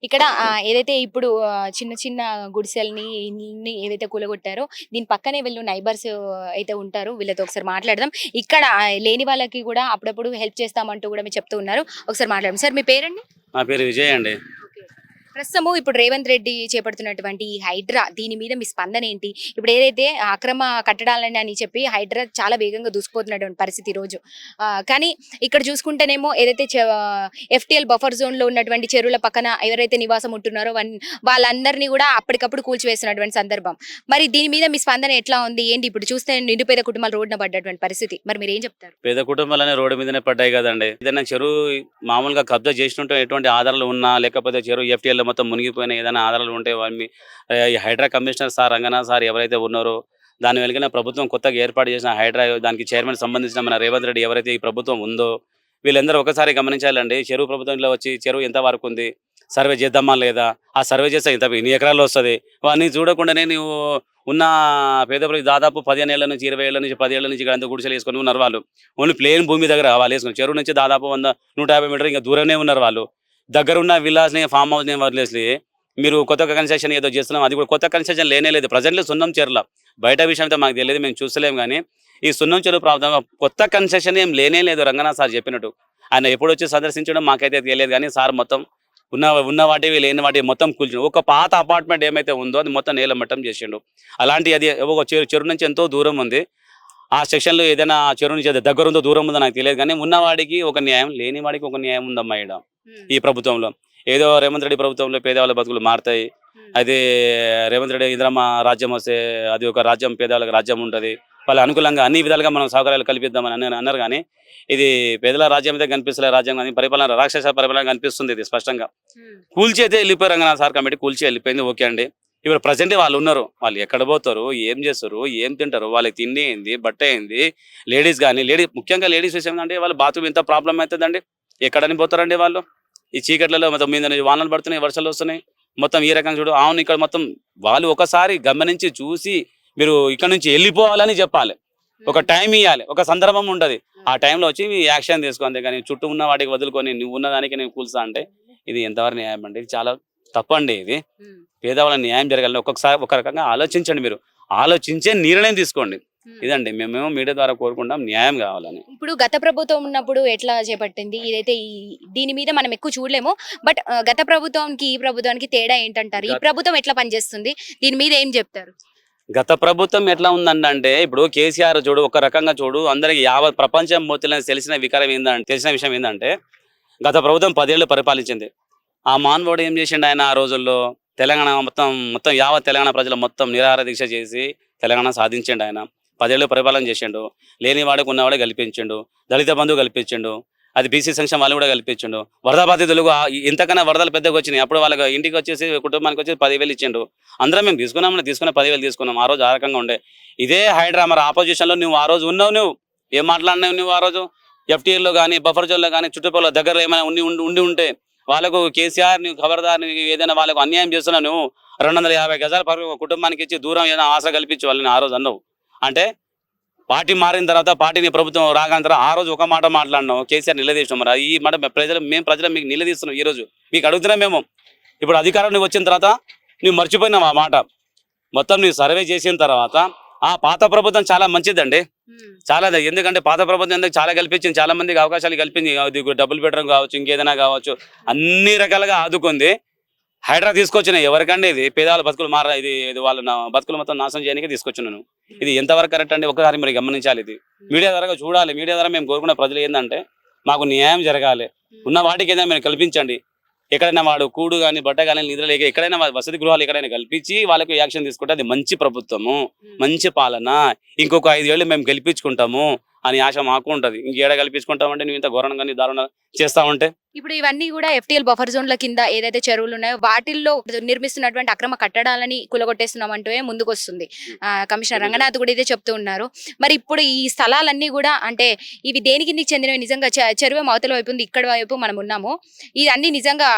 ఇక్కడ ఏదైతే ఇప్పుడు చిన్న చిన్న గుడిసెల్ని, ఇల్లుని ఏవైతే కూలగొట్టారో దీని పక్కనే వీళ్ళు నైబర్స్ అయితే ఉంటారు. వీళ్ళతో ఒకసారి మాట్లాడదాం. ఇక్కడ లేని వాళ్ళకి కూడా అప్పుడప్పుడు హెల్ప్ చేస్తామంటూ కూడా మీరు చెప్తూ ఉన్నారు. ఒకసారి మాట్లాడదాం. సార్ మీ పేరండి? నా పేరు విజయ్ అండి. ప్రస్తుతము ఇప్పుడు రేవంత్ రెడ్డి చేపడుతున్నటువంటి ఈ హైడ్రా దీని మీద మీ స్పందన ఏంటి? ఇప్పుడు ఏదైతే అక్రమ కట్టడాలని అని చెప్పి హైడ్రా చాలా వేగంగా దూసుకుపోతున్నటువంటి పరిస్థితి ఈ రోజు. కానీ ఇక్కడ చూసుకుంటేనేమో ఏదైతే ఎఫ్టీఎల్ బఫర్ జోన్‌లో ఉన్నటువంటి చెరువుల పక్కన ఎవరైతే నివాసం ఉంటున్నారో వాళ్ళందరినీ కూడా అప్పటికప్పుడు కూల్చివేస్తున్నటువంటి సందర్భం. మరి దీని మీద మీ స్పందన ఎట్లా ఉంది? ఏంటి ఇప్పుడు చూస్తే నిరుపేద కుటుంబాలు రోడ్డున పడ్డటువంటి పరిస్థితి. మరి మీరేం చెప్తారు? పేద కుటుంబాలనే రోడ్డు మీదనే పడ్డాయి కదండి. ఏదైనా చెరువు మామూలుగా కబ్జా చేసినట్టు ఎటువంటి ఆధారాలు ఉన్నా, లేకపోతే చెరువు ఎఫ్టీఎల్ మొత్తం మునిగిపోయిన ఏదైనా ఆధారాలు ఉంటే వారిని ఈ Hydraa commissioner sir Ranganath sir ఎవరైతే ఉన్నారో దాని వెలిగిన ప్రభుత్వం కొత్తగా ఏర్పాటు చేసిన హైడ్రా దానికి చైర్మన్ సంబంధించిన మన రేవంత్ రెడ్డి ఎవరైతే ఈ ప్రభుత్వం ఉందో వీళ్ళందరూ ఒకసారి గమనించాలండి. చెరువు ప్రభుత్వంలో వచ్చి చెరువు ఎంత వరకు ఉంది, సర్వే చేద్దామా లేదా, ఆ సర్వే చేస్తే ఇంత ఎన్ని ఎకరాల్లో వస్తుంది అవన్నీ చూడకుండానే నువ్వు ఉన్న పేద ప్రజలు దాదాపు 15 ఏళ్ల నుంచి 20 ఏళ్ల నుంచి 10 ఏళ్ల నుంచి ఇక్కడ అంతా గుడిసెలు వేసుకొని ఉన్నారు. వాళ్ళు ఓన్లీ ప్లేన్ భూమి దగ్గర వాళ్ళు వేసుకుని చెరువు నుంచి దాదాపు 100-150 మీటర్ ఇంకా దూరంలో ఉన్నారు. వాళ్ళు దగ్గర ఉన్న విల్లాస్ని ఫామ్ హౌస్ని వదిలేసి మీరు కొత్త కన్స్ట్రక్షన్ ఏదో చేస్తున్నాం, అది కూడా కొత్త కన్స్ట్రక్షన్ లేనే లేదు. ప్రజెంట్లో సున్నం చెరువుల బయట విషయం అయితే మాకు తెలియదు, మేము చూస్తలేము. కానీ ఈ సున్నం చెరువు ప్రాబ్లం కొత్త కన్స్ట్రక్షన్ ఏం లేనే లేదు. రంగనాథ్ సార్ చెప్పినట్టు ఆయన ఎప్పుడు వచ్చి సందర్శించడం మాకైతే తెలియదు. కానీ సార్ మొత్తం ఉన్న వాటివి లేని వాటివి మొత్తం కూల్చిండు. ఒక పాత అపార్ట్మెంట్ ఏమైతే ఉందో అది మొత్తం నేల మట్టం చేసిండు. అలాంటి అది ఒక చెరువు నుంచి ఎంతో దూరం ఉంది. ఆ సెక్షన్లో ఏదైనా చెరువు నుంచి దగ్గర ఉందో దూరం ఉందో నాకు తెలియదు. కానీ ఉన్నవాడికి ఒక న్యాయం, లేని వాడికి ఒక న్యాయం ఉందమ్మా ఈడ ఈ ప్రభుత్వంలో. ఏదో రేవంత్ రెడ్డి ప్రభుత్వంలో పేదవాళ్ళ బతుకులు మారుతాయి, అది రేవంత్ రెడ్డి ఇందిరమ్మ రాజ్యం వస్తే అది ఒక రాజ్యం, పేదవాళ్ళకి రాజ్యం ఉంటుంది, వాళ్ళ అనుకూలంగా అన్ని విధాలుగా మనం సౌకర్యాలు కల్పిద్దామని అన్నారు. కానీ ఇది పేదల రాజ్యం అయితే కనిపిస్తలే, రాజ్యం కానీ పరిపాలన రాక్షస పరిపాలన కనిపిస్తుంది. ఇది స్పష్టంగా కూల్చి అయితే వెళ్ళిపోయారు. రంగనాథ్ సార్ కమిటీ కూల్చి వెళ్ళిపోయింది, ఓకే అండి. ఇప్పుడు ప్రజెంట్ వాళ్ళు ఉన్నారు, వాళ్ళు ఎక్కడ పోతారు, ఏం చేస్తారు, ఏం తింటారు, వాళ్ళకి తిండి ఏంది, బట్ట ఏంది, లేడీస్ కానీ ముఖ్యంగా లేడీస్ విషయం అంటే వాళ్ళు బాత్రూమ్ ఎంత ప్రాబ్లం అవుతుందండి. ఎక్కడని పోతారండి వాళ్ళు ఈ చీకట్లలో? మొత్తం మీద వానలు పడుతున్నాయి, వర్షాలు వస్తున్నాయి, మొత్తం ఈ రకంగా చూడు. అవును, ఇక్కడ మొత్తం వాళ్ళు ఒకసారి గమనించి చూసి మీరు ఇక్కడ నుంచి వెళ్ళిపోవాలని చెప్పాలి, ఒక టైం ఇవ్వాలి, ఒక సందర్భం ఉంటుంది. ఆ టైంలో వచ్చి యాక్షన్ తీసుకోండి. కానీ చుట్టూ ఉన్న వాటికి వదులుకొని నువ్వు ఉన్నదానికి నేను కూల్సా అంటే ఇది ఎంతవరకు న్యాయం అండి? ఇది చాలా తప్పండి. ఇది పేదవాళ్ళ న్యాయం జరగాలని ఒక్కొక్కసారి ఒక రకంగా ఆలోచించండి. మీరు ఆలోచించే నిర్ణయం తీసుకోండి. ఇదండి మేము మీడియా ద్వారా కోరుకుంటాం, న్యాయం కావాలని. ఇప్పుడు గత ప్రభుత్వం ఉన్నప్పుడు ఎట్లా చేపట్టింది ఇదైతే దీని మీద మనం ఎక్కువ చూడలేము. బట్ గత ప్రభుత్వానికి ఈ ప్రభుత్వానికి తేడా ఏంటంటారు? ఈ ప్రభుత్వం ఎట్లా పనిచేస్తుంది, దీని మీద ఏం చెప్తారు? గత ప్రభుత్వం ఎట్లా ఉందంటే ఇప్పుడు కేసీఆర్ చూడు, ఒక రకంగా చూడు, అందరికి యావత్ ప్రపంచం మొత్తం తెలిసిన విషయం ఏంటంటే గత ప్రభుత్వం 10 ఏళ్ళు పరిపాలించింది. ఆ మానవుడు ఏం చేసిండు? ఆయన ఆ రోజుల్లో తెలంగాణ మొత్తం యావత్ తెలంగాణ ప్రజలు మొత్తం నిరాహార దీక్ష చేసి తెలంగాణ సాధించిండు. ఆయన 10 ఏళ్ళు పరిపాలన చేసిండు. లేని వాడికి ఉన్నవాడే కల్పించిండు, దళిత బంధువు కల్పించిండు, అది బీసీ సంక్షేమ వాళ్ళు కూడా కల్పించిండు. వరద బాధితులకు ఇంతకన్నా వరదలు పెద్దగా వచ్చినాయి, అప్పుడు వాళ్ళకి ఇంటికి వచ్చేసి కుటుంబానికి వచ్చేసి 10,000 ఇచ్చిండు. అందరం మేము తీసుకున్న 10,000 తీసుకున్నాం. ఆ రోజు ఆ రకంగా ఉండే. ఇదే హైడ్రా మరి ఆపోజిషన్లో నువ్వు ఆ రోజు ఉన్నావు, నువ్వు ఏం మాట్లాడినావు? నువ్వు ఆ రోజు ఎఫ్టీఎల్లో కానీ బఫర్ జోన్లో కానీ చుట్టుపక్కల దగ్గర ఏమైనా ఉండి ఉంటే వాళ్ళకు కేసీఆర్ నువ్వు ఖబర్దార్, నువ్వు ఏదైనా వాళ్ళకు అన్యాయం చేస్తున్నావు, నువ్వు 250 గజాల కుటుంబానికి ఇచ్చి దూరం ఏదైనా ఆశ కల్పించి వాళ్ళని ఆ రోజు అన్నావు. అంటే పార్టీ మారిన తర్వాత పార్టీని ప్రభుత్వం రాగానే తర్వాత ఆ రోజు ఒక మాట మాట్లాడినావు, కేసీఆర్ నిలదీసినాం. మరి ఈ మాట ప్రజలు మీకు నిలదీస్తున్నాం. ఈ రోజు మీకు అడుగుతున్నాం మేము. ఇప్పుడు అధికారం నువ్వు వచ్చిన తర్వాత నువ్వు మర్చిపోయినావు ఆ మాట. మొత్తం నువ్వు సర్వే చేసిన తర్వాత ఆ పాత ప్రభుత్వం చాలా మంచిదండి, చాలా. ఎందుకంటే పాత ప్రభుత్వం ఎందుకు చాలా కల్పించింది, చాలా మందికి అవకాశాలు కల్పించింది. డబుల్ బెడ్రూమ్ కావచ్చు, ఇంకేదైనా కావచ్చు, అన్ని రకాలుగా ఆదుకుంది. హైడ్రా తీసుకొచ్చినాయి ఎవరికండి? ఇది పేదవాళ్ళ బతుకులు ఇది వాళ్ళ బతుకులు మొత్తం నాశనం చేయడానికి తీసుకొచ్చినాను. ఇది ఎంతవరకు కరెక్ట్ అండి? ఒకసారి మీరు గమనించాలి. ఇది మీడియా ద్వారా చూడాలి. మీడియా ద్వారా మేము కోరుకున్న ప్రజలు ఏంటంటే మాకు న్యాయం జరగాలి, ఉన్న వాటికి ఏదైనా మీరు కల్పించండి. ఎక్కడైనా వాడు కూడు కానీ బట్ట కానీ నిద్ర లేక ఎక్కడైనా వసతి గృహాలు ఎక్కడైనా కల్పించి వాళ్ళకు యాక్షన్ తీసుకుంటే అది మంచి ప్రభుత్వము, మంచి పాలన. ఇంకొక 5 ఏళ్ళు మేము గెలిపించుకుంటాము అని ఆశ మాకు ఉంటుంది. ఇంకేడ కల్పించుకుంటామంటే నువ్వు ఇంత ఘోరంగా దారుణంగా చేస్తా ఉంటే. ఇప్పుడు ఇవన్నీ కూడా ఎఫ్టీఎల్ బఫర్ జోన్ల కింద ఏదైతే చెరువులు ఉన్నాయో వాటిల్లో నిర్మిస్తున్నటువంటి అక్రమ కట్టడాలని కూలగొట్టేస్తున్నామంటూ ముందుకు వస్తుంది. కమిషనర్ రంగనాథ్ కూడా ఇదే చెప్తూ ఉన్నారు. మరి ఇప్పుడు ఈ స్థలాలన్నీ కూడా అంటే ఇవి దేనికి చెందినవి? నిజంగా చెరువు అవతల వైపు ఉంది, ఇక్కడ వైపు మనం ఉన్నాము. ఇవన్నీ నిజంగా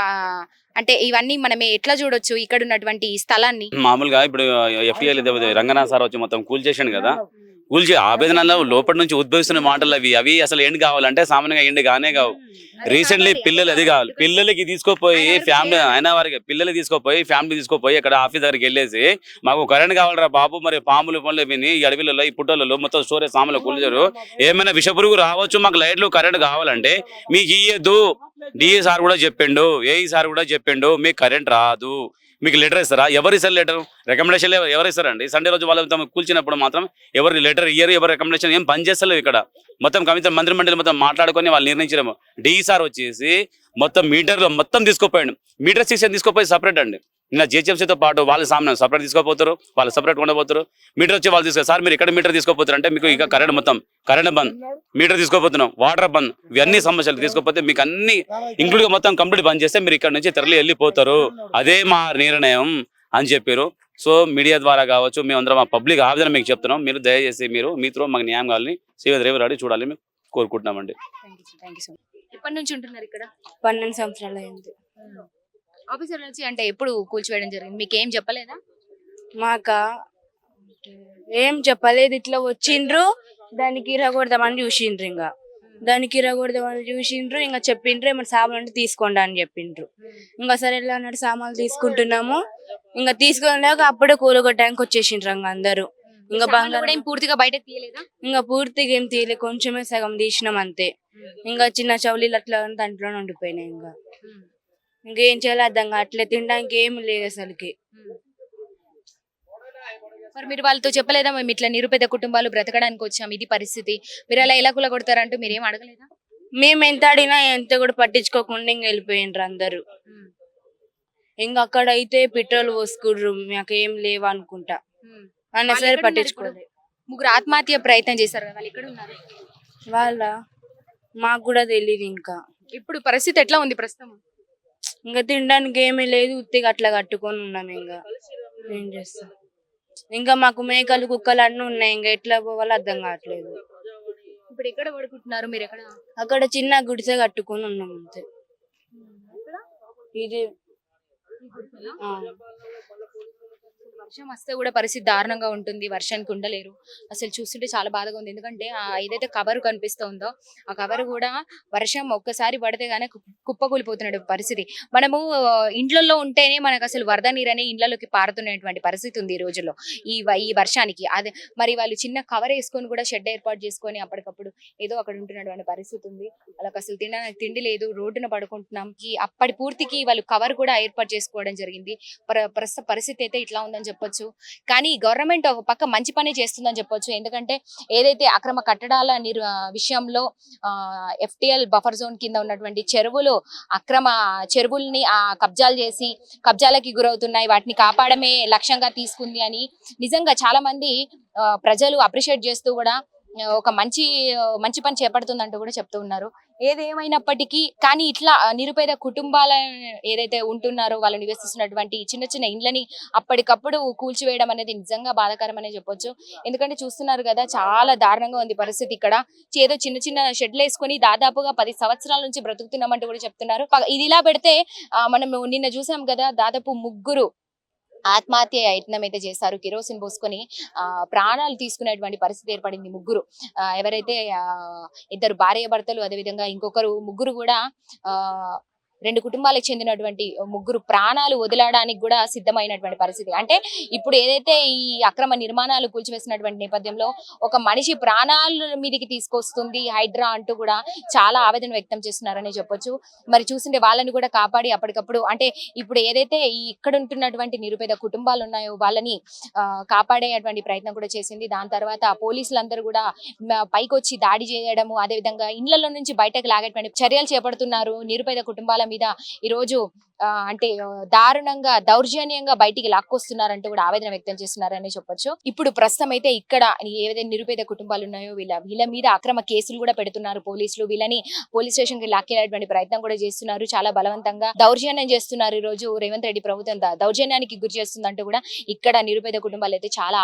అంటే ఇవన్నీ మనం ఎట్లా చూడొచ్చు ఇక్కడ ఉన్నటువంటి స్థలాన్ని? మామూలుగా ఇప్పుడు ఎఫ్టీఎల్ రంగనాథ్ సార్ వచ్చి మొత్తం కూల్ చేసాడు కదా, కూల్చి ఆవేదనలో లోపటి నుంచి ఉద్భవిస్తున్న మాటలు అవి అసలు ఏంటి కావాలంటే సామాన్యంగా ఏంటి కానే కావు. రీసెంట్లీ పిల్లలు అది కావాలి, పిల్లలకి తీసుకోపోయి ఫ్యామిలీ అయినా వారికి పిల్లలు తీసుకోపోయి ఫ్యామిలీ తీసుకోపోయి ఇక్కడ ఆఫీస్ దగ్గరికి వెళ్ళేసి మాకు కరెంట్ కావాలరా బాబు, మరి పాములు పనులు విని ఈ అడవిలలో ఈ పుట్టలలో మొత్తం స్టోరేజ్ సామాన్లు కూల్చారు, ఏమైనా విషపురుగు రావచ్చు, మాకు లైట్లు కరెంట్ కావాలంటే మీకు ఇయ్యద్దు. డిఏ సార్ కూడా చెప్పిండు, ఏఈ సార్ కూడా చెప్పిండు, మీకు కరెంట్ రాదు, మీకు లెటర్ ఇస్తారా? ఎవరు ఇస్తారు లెటర్? రికమెండేషన్ ఎవరు ఇస్తారండి? సండే రోజు వాళ్ళు కూల్చినప్పుడు మాత్రం ఎవరు లెటర్ ఇయ్యరు, ఎవరు రికమెండేషన్ ఏం పని చేస్తలేవు ఇక్కడ. మొత్తం కవిత మంత్రి మండలి మొత్తం మాట్లాడుకొని వాళ్ళు నిర్ణయించడము. డిఈ సార్ వచ్చేసి మొత్తం మీటర్లో మొత్తం తీసుకోపోయాడు, మీటర్ సెక్షన్ తీసుకోపోయి సపరేట్ అండి. ఇంకా జిహెచ్ఎంసీతో పాటు వాళ్ళు సామాన్ సపరేట్ తీసుకోపోతారు, వాళ్ళు సపరేట్ ఉండబోతారు. మీటర్ వచ్చి వాళ్ళు తీసుకో సార్ మీరు ఇక్కడ మీటర్ తీసుకోపోతారు అంటే మీకు ఇక కరెంట్ మొత్తం కరెంట్ బంద్, మీటర్ తీసుకోపోతున్నాం, వాటర్ బంద్, ఇవన్నీ సమస్యలు తీసుకోపోతే మీకు అన్ని ఇంక్లూడ్గా మొత్తం కంప్లీట్ బంద్ చేస్తే మీరు ఇక్కడ నుంచి తరలి వెళ్ళిపోతారు, అదే మా నిర్ణయం అని చెప్పారు. సో మీడియా ద్వారా కావచ్చు, మేమందరం మా పబ్లిక్ ఆవేదన మీకు చెప్తున్నాం. మీరు దయచేసి మీరు మీతో మాకు న్యాయం కావాలని శ్రీమతి రేవంత్ రెడ్డి చూడాలి మేము కోరుకుంటున్నామండి. ఎప్పటి నుంచి ఉంటున్నారు ఇక్కడ? 12 సంవత్సరాలు అయింది. ఆఫీసర్ నుంచి అంటే ఎప్పుడు కూల్చివేయడం జరిగింది, మీకు ఏం చెప్పలేదా? మాకా ఏం చెప్పలేదు, ఇట్లా వచ్చిండ్రు దానికి ఇరగొడదామని చూసిండ్రు, ఇంకా దానికి ఇరగొడదామని చూసిండ్రు, ఇంకా చెప్పిండ్రు ఏమైనా సామాన్లు అంటే తీసుకోండి అని చెప్పిండ్రు. ఇంకా సరే ఎలా అన్నాడు సామాన్లు తీసుకుంటున్నాము, ఇంకా తీసుకోలేక అప్పుడే కూలగొట్టడానికి వచ్చేసిండ్రు ఇంకా అందరూ. ఇంకా సామాన్లు కూడా బంగారం ఏం పూర్తిగా బయటకు తీయలేదా? ఇంకా పూర్తిగా ఏం తీయలే, కొంచెమే సగం తీసినాం అంతే. ఇంకా చిన్న చౌలీలు అట్లా దాంట్లోనే ఉండిపోయినాయి. ఇంకా ఇంకేం చేయాలో అర్థం కావట్లే, తినడానికి ఏమి లేదు అసలుకి. మరి మీరు వాళ్ళతో చెప్పలేదా మేము ఇట్లా నిరుపేద కుటుంబాలు బ్రతకడానికి వచ్చాం, ఇది పరిస్థితి, మీరు అలా ఎలా కూలగొడతారంటూ మీరు ఏం అడగలేదా? మేము ఎంత అడిగినా ఎంత కూడా పట్టించుకోకుండా ఇంకా వెళ్ళిపోయిండ్రు అందరూ. ఇంకా అక్కడ అయితే పెట్రోల్ పోసుకుర్రు, మాకు ఏం లేవు అనుకుంటా అన్న వాళ్ళు సరే ఎక్కడ ఉన్నారు పట్టించుకోలేదు. ముగ్గురు ఆత్మహత్య ప్రయత్నం చేశారు కదా, వాళ్ళు ఎక్కడ ఉన్నారు? వాళ్ళ మాకు కూడా తెలియదు. ఇంకా ఇప్పుడు పరిస్థితి ఎట్లా ఉంది ప్రస్తుతం? ఇంకా తినడానికి ఏమీ లేదు, ఉత్తిగా అట్లా కట్టుకొని ఉన్నాం. ఇంకా ఏం చేస్తాం, ఇంకా మాకు మేకలు కుక్కలు అన్నీ ఉన్నాయి, ఇంకా ఎట్లా పోవాలో అర్థం కావట్లేదు. ఇప్పుడు ఎక్కడ పడుకుంటున్నారు మీరు? ఎక్కడ? అక్కడ చిన్న గుడిసె కట్టుకొని ఉన్నాం అంతే. ఇది ఆ. వర్షం వస్తే కూడా పరిస్థితి దారుణంగా ఉంటుంది, వర్షానికి ఉండలేరు. అసలు చూస్తుంటే చాలా బాధగా ఉంది, ఎందుకంటే ఏదైతే కవర్ కనిపిస్తుందో ఆ కవర్ కూడా వర్షం ఒక్కసారి పడితే గానీ కుప్పకూలిపోతున్న పరిస్థితి. మనము ఇండ్లలో ఉంటేనే మనకు అసలు వరద నీరనే ఇండ్లలోకి పారుతున్నటువంటి పరిస్థితి ఉంది ఈ రోజుల్లో, ఈ వర్షానికి. అదే మరి వాళ్ళు చిన్న కవర్ వేసుకొని కూడా షెడ్ ఏర్పాటు చేసుకొని అప్పటికప్పుడు ఏదో అక్కడ ఉంటున్నటువంటి పరిస్థితి ఉంది. వాళ్ళకి అసలు తినడానికి తిండి లేదు, రోడ్డున పడుకుంటున్నాం. అప్పటి పూర్తికి వాళ్ళు కవర్ కూడా ఏర్పాటు చేసుకోవడం జరిగింది. ప్రస్తుత పరిస్థితి అయితే ఇట్లా ఉందని చెప్పొచ్చు. కానీ గవర్నమెంట్ ఒక పక్క మంచి పని చేస్తుందని చెప్పొచ్చు, ఎందుకంటే ఏదైతే అక్రమ కట్టడాల విషయంలో FTL బఫర్ జోన్ కింద ఉన్నటువంటి అక్రమ చెరువుల్ని కబ్జాలు చేసి కబ్జాలకి గురవుతున్నాయి, వాటిని కాపాడమే లక్ష్యంగా తీసుకుంది అని నిజంగా చాలా మంది ప్రజలు అప్రిషియేట్ చేస్తూ కూడా ఒక మంచి పని చేపడుతుందంటూ కూడా చెప్తూ ఉన్నారు. ఏదేమైనప్పటికీ కానీ ఇట్లా నిరుపేద కుటుంబాల ఏదైతే ఉంటున్నారో వాళ్ళు నివసిస్తున్నటువంటి చిన్న చిన్న ఇండ్లని అప్పటికప్పుడు కూల్చివేయడం అనేది నిజంగా బాధాకరం అనే చెప్పొచ్చు. ఎందుకంటే చూస్తున్నారు కదా, చాలా దారుణంగా ఉంది పరిస్థితి. ఇక్కడ ఏదో చిన్న చిన్న షెడ్లు వేసుకొని దాదాపుగా 10 సంవత్సరాల నుంచి బ్రతుకుతున్నామంటూ కూడా చెప్తున్నారు. ఇది ఇలా పెడితే మనం నిన్న చూసాం కదా, దాదాపు 3 ఆత్మహత్య యత్నం అయితే చేశారు, కిరోసిన్ పోసుకొని ప్రాణాలు తీసుకునేటువంటి పరిస్థితి ఏర్పడింది. 3 ఎవరైతే 2 భార్య భర్తలు, అదేవిధంగా ఇంకొకరు 3 కూడా 2 కుటుంబాలకు చెందినటువంటి 3 ప్రాణాలు వదిలడానికి కూడా సిద్ధమైనటువంటి పరిస్థితి. అంటే ఇప్పుడు ఏదైతే ఈ అక్రమ నిర్మాణాలు కూల్చివేసినటువంటి నేపథ్యంలో ఒక మనిషి ప్రాణాల మీదకి తీసుకొస్తుంది హైడ్రా అంటూ కూడా చాలా ఆవేదన వ్యక్తం చేస్తున్నారని చెప్పొచ్చు. మరి చూసింటే వాళ్ళని కూడా కాపాడి అప్పటికప్పుడు అంటే ఇప్పుడు ఏదైతే ఇక్కడ ఉంటున్నటువంటి నిరుపేద కుటుంబాలు ఉన్నాయో వాళ్ళని కాపాడేటువంటి ప్రయత్నం కూడా చేసింది. దాని తర్వాత పోలీసులందరూ కూడా పైకి వచ్చి దాడి చేయడము, అదేవిధంగా ఇళ్లలో నుంచి బయటకు లాగేటువంటి చర్యలు చేపడుతున్నారు. నిరుపేద కుటుంబాల మీద ఈ రోజు అంటే దారుణంగా దౌర్జన్యంగా బయటికి లాక్కొస్తున్నారంటూ కూడా ఆవేదన వ్యక్తం చేస్తున్నారని చెప్పొచ్చు. ఇప్పుడు ప్రస్తుతం అయితే ఇక్కడ ఏదైతే నిరుపేద కుటుంబాలు ఉన్నాయో వీళ్ళ మీద అక్రమ కేసులు కూడా పెడుతున్నారు పోలీసులు. వీళ్ళని పోలీస్ స్టేషన్ కి లాక్కెళ్ళేటువంటి ప్రయత్నం కూడా చేస్తున్నారు. చాలా బలవంతంగా దౌర్జన్యం చేస్తున్నారు. ఈ రోజు రేవంత్ రెడ్డి ప్రభుత్వం దౌర్జన్యానికి గురి చేస్తుందంటూ కూడా ఇక్కడ నిరుపేద కుటుంబాలు అయితే చాలా